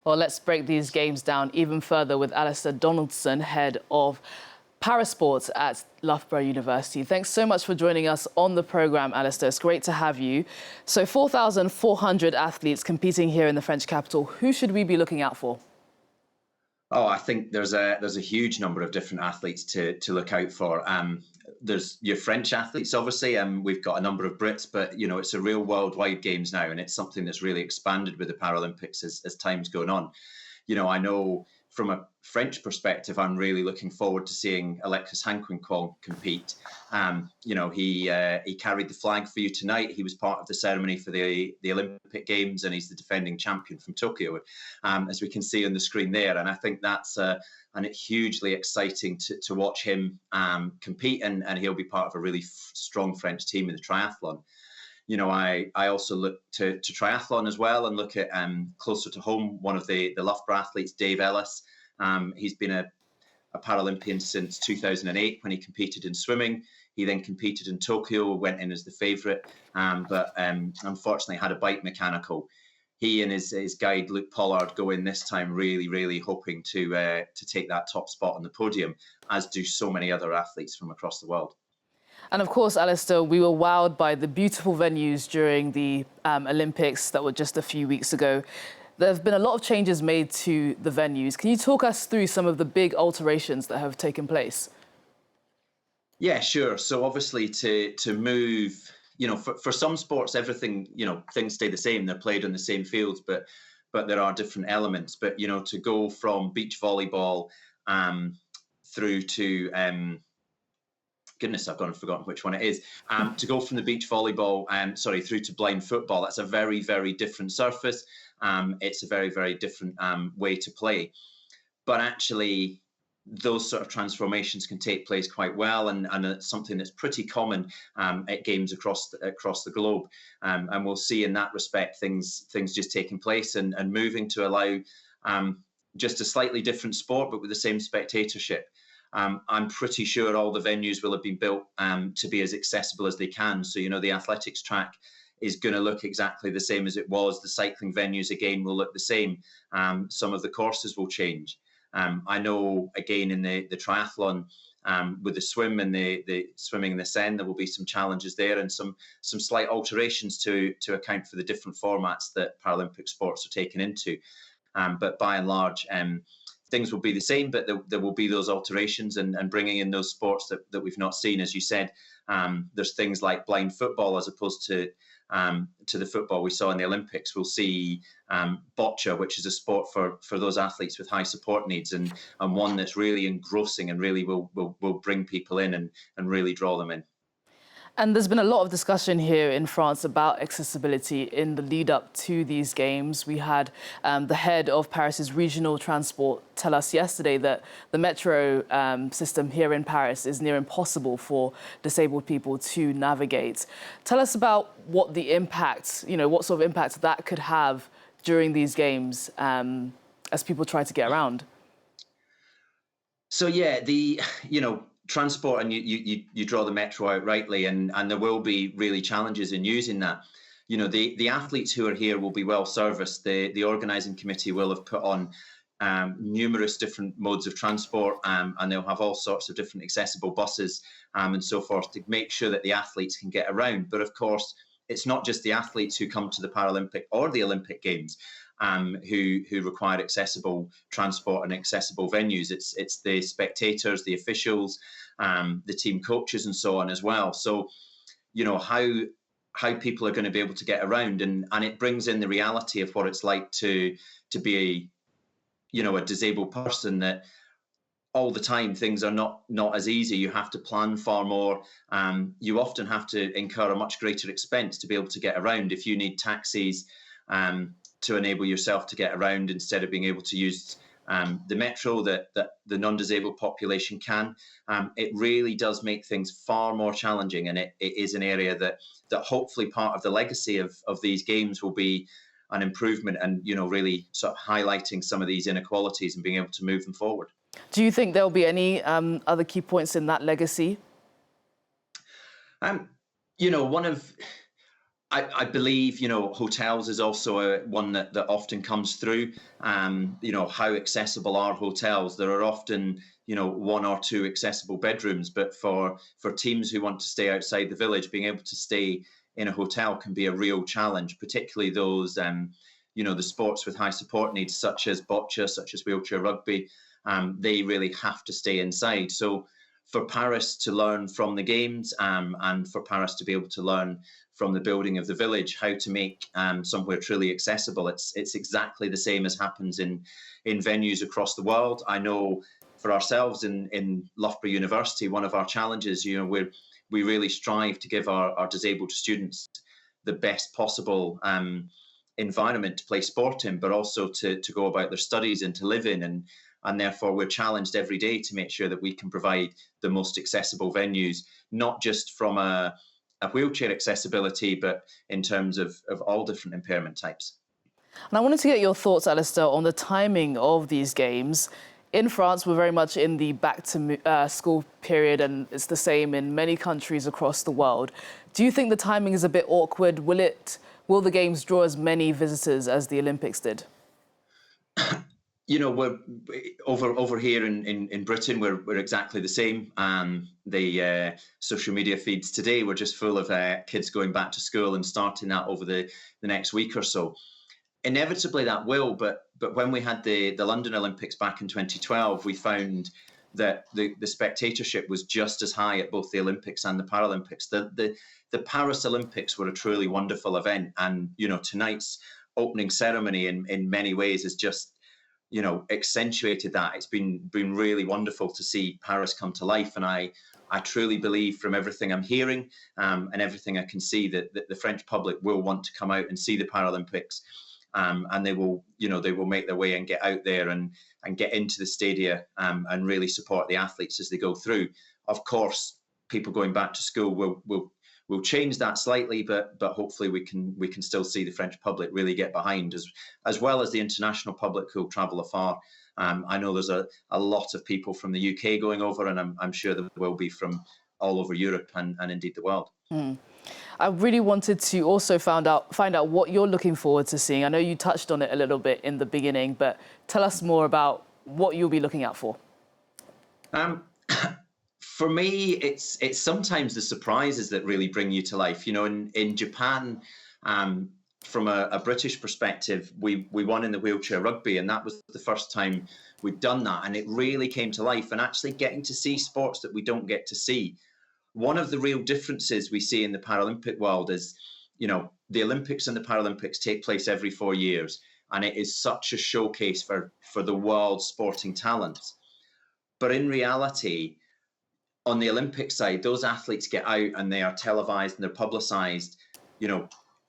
Well, let's break these games down even further with Alasdair Donaldson, head of Parasports at Loughborough University. Thanks so much for joining us on the programme, Alasdair. It's great to have you. So 4,400 athletes competing here in the French capital. Who should we be looking out for? Oh, I think there's a huge number of different athletes to look out for. There's your French athletes, obviously. We've got a number of Brits, but it's a real worldwide games now, and it's something that's really expanded with the Paralympics as time's going on. I know from a French perspective, I'm really looking forward to seeing Alexis Hanquinquant compete. He carried the flag for you tonight. He was part of the ceremony for the Olympic Games, and he's the defending champion from Tokyo, as we can see on the screen there. And I think that's and it's hugely exciting to watch him compete, and he'll be part of a really strong French team in the triathlon. I also look to triathlon as well, and look at closer to home, one of the Loughborough athletes, Dave Ellis. He's been a Paralympian since 2008 when he competed in swimming. He then competed in Tokyo, went in as the favourite, but unfortunately had a bike mechanical. He and his guide, Luke Pollard, go in this time really, really hoping to take that top spot on the podium, as do so many other athletes from across the world. And of course, Alasdair, we were wowed by the beautiful venues during the Olympics that were just a few weeks ago. There have been a lot of changes made to the venues. Can you talk us through some of the big alterations that have taken place? Yeah, sure. So obviously to move, for some sports, everything, things stay the same. They're played on the same fields, but there are different elements. But, to go from beach volleyball through to goodness, I've gone and forgotten which one it is. To go from the beach volleyball, through to blind football, that's a very, very different surface. It's a very, very different way to play. But actually, those sort of transformations can take place quite well, and it's something that's pretty common at games across the globe. And we'll see in that respect things just taking place and moving to allow just a slightly different sport, but with the same spectatorship. I'm pretty sure all the venues will have been built to be as accessible as they can. So, the athletics track is going to look exactly the same as it was. The cycling venues, again, will look the same. Some of the courses will change. I know, again, in the triathlon, with the swim and the swimming in the Seine, there will be some challenges there, and some slight alterations to account for the different formats that Paralympic sports are taken into. But by and large, things will be the same, but there will be those alterations and bringing in those sports that we've not seen. As you said, there's things like blind football as opposed to the football we saw in the Olympics. We'll see boccia, which is a sport for those athletes with high support needs, and one that's really engrossing and really will bring people in and really draw them in. And there's been a lot of discussion here in France about accessibility in the lead up to these games. We had the head of Paris's regional transport tell us yesterday that the metro system here in Paris is near impossible for disabled people to navigate. Tell us about what the impact, what sort of impact that could have during these games as people try to get around. So yeah, transport, and you draw the metro out rightly, and there will be really challenges in using that. The athletes who are here will be well serviced. The organising committee will have put on numerous different modes of transport, and they'll have all sorts of different accessible buses and so forth to make sure that the athletes can get around. But of course, it's not just the athletes who come to the Paralympic or the Olympic Games who require accessible transport and accessible venues. It's the spectators, the officials, the team coaches, and so on as well. So, how people are going to be able to get around, and it brings in the reality of what it's like to be a disabled person, that all the time things are not as easy. You have to plan far more. You often have to incur a much greater expense to be able to get around. If you need taxis to enable yourself to get around instead of being able to use the metro that the non-disabled population can, it really does make things far more challenging. And it is an area that hopefully part of the legacy of these games will be an improvement, and really sort of highlighting some of these inequalities and being able to move them forward. Do you think there'll be any other key points in that legacy? I believe, hotels is also one that often comes through. How accessible are hotels? There are often, one or two accessible bedrooms, but for teams who want to stay outside the village, being able to stay in a hotel can be a real challenge, particularly those, the sports with high support needs, such as boccia, such as wheelchair rugby. They really have to stay inside. So for Paris to learn from the games, and for Paris to be able to learn from the building of the village how to make somewhere truly accessible, it's exactly the same as happens in venues across the world. I know for ourselves in Loughborough University, one of our challenges, we really strive to give our disabled students the best possible environment to play sport in, but also to go about their studies and to live in. And therefore, we're challenged every day to make sure that we can provide the most accessible venues, not just from a wheelchair accessibility, but in terms of all different impairment types. And I wanted to get your thoughts, Alasdair, on the timing of these games. In France, we're very much in the back to school period, and it's the same in many countries across the world. Do you think the timing is a bit awkward? Will the games draw as many visitors as the Olympics did? We're over here in Britain. We're exactly the same. The social media feeds today were just full of kids going back to school and starting that over the next week or so. Inevitably, that will. But when we had the London Olympics back in 2012, we found that the spectatorship was just as high at both the Olympics and the Paralympics. The Paris Olympics were a truly wonderful event, and tonight's opening ceremony in many ways is just accentuated that. It's been really wonderful to see Paris come to life, and I truly believe, from everything I'm hearing and everything I can see, that the French public will want to come out and see the Paralympics, and they will make their way and get out there and get into the stadia and really support the athletes as they go through. Of course, people going back to school will change that slightly, but hopefully we can still see the French public really get behind, as well as the international public who'll travel afar. I know there's a lot of people from the UK going over, and I'm sure there will be from all over Europe and indeed the world. I really wanted to also find out what you're looking forward to seeing. I know you touched on it a little bit in the beginning, but tell us more about what you'll be looking out for. For me, it's sometimes the surprises that really bring you to life. In Japan, from a British perspective, we won in the wheelchair rugby, and that was the first time we'd done that, and it really came to life. And actually getting to see sports that we don't get to see. One of the real differences we see in the Paralympic world is, the Olympics and the Paralympics take place every 4 years, and it is such a showcase for the world's sporting talents. But in reality, on the Olympic side, those athletes get out and they are televised and they're publicised,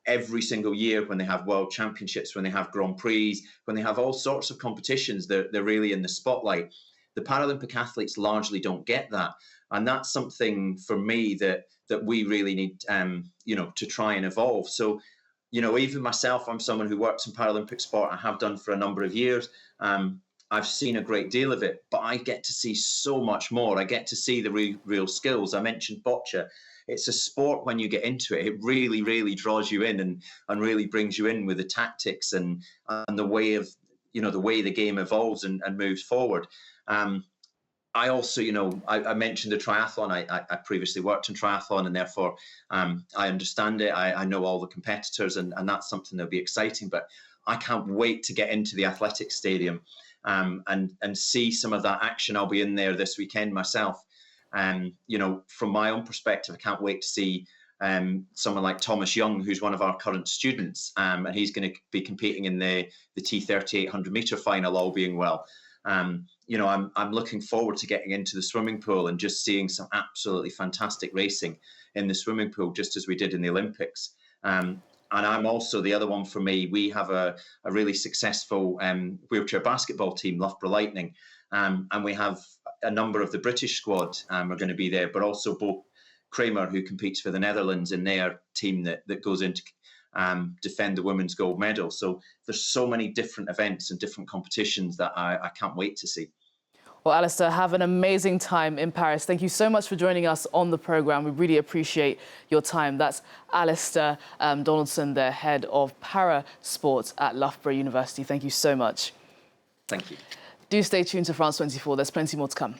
every single year when they have world championships, when they have Grand Prix, when they have all sorts of competitions, they're really in the spotlight. The Paralympic athletes largely don't get that. And that's something for me that we really need, to try and evolve. So, even myself, I'm someone who works in Paralympic sport. I have done for a number of years. I've seen a great deal of it, but I get to see so much more. I get to see the real skills. I mentioned boccia. It's a sport, when you get into it, it really, really draws you in and really brings you in with the tactics and the way of, the way the game evolves and moves forward. I also, I mentioned the triathlon. I previously worked in triathlon, and therefore I understand it. I know all the competitors, and that's something that'll be exciting. But I can't wait to get into the athletics stadium and see some of that action. I'll be in there this weekend myself. From my own perspective, I can't wait to see someone like Thomas Young, who's one of our current students, and he's going to be competing in the T30 800 metre final, all being well. I'm looking forward to getting into the swimming pool and just seeing some absolutely fantastic racing in the swimming pool, just as we did in the Olympics. And I'm also, the other one for me, we have a really successful wheelchair basketball team, Loughborough Lightning, and we have a number of the British squad are going to be there, but also Bo Kramer, who competes for the Netherlands in their team that goes in to defend the women's gold medal. So there's so many different events and different competitions that I can't wait to see. Well, Alasdair, have an amazing time in Paris. Thank you so much for joining us on the programme. We really appreciate your time. That's Alasdair Donaldson, the head of para sports at Loughborough University. Thank you so much. Thank you. Do stay tuned to France 24. There's plenty more to come.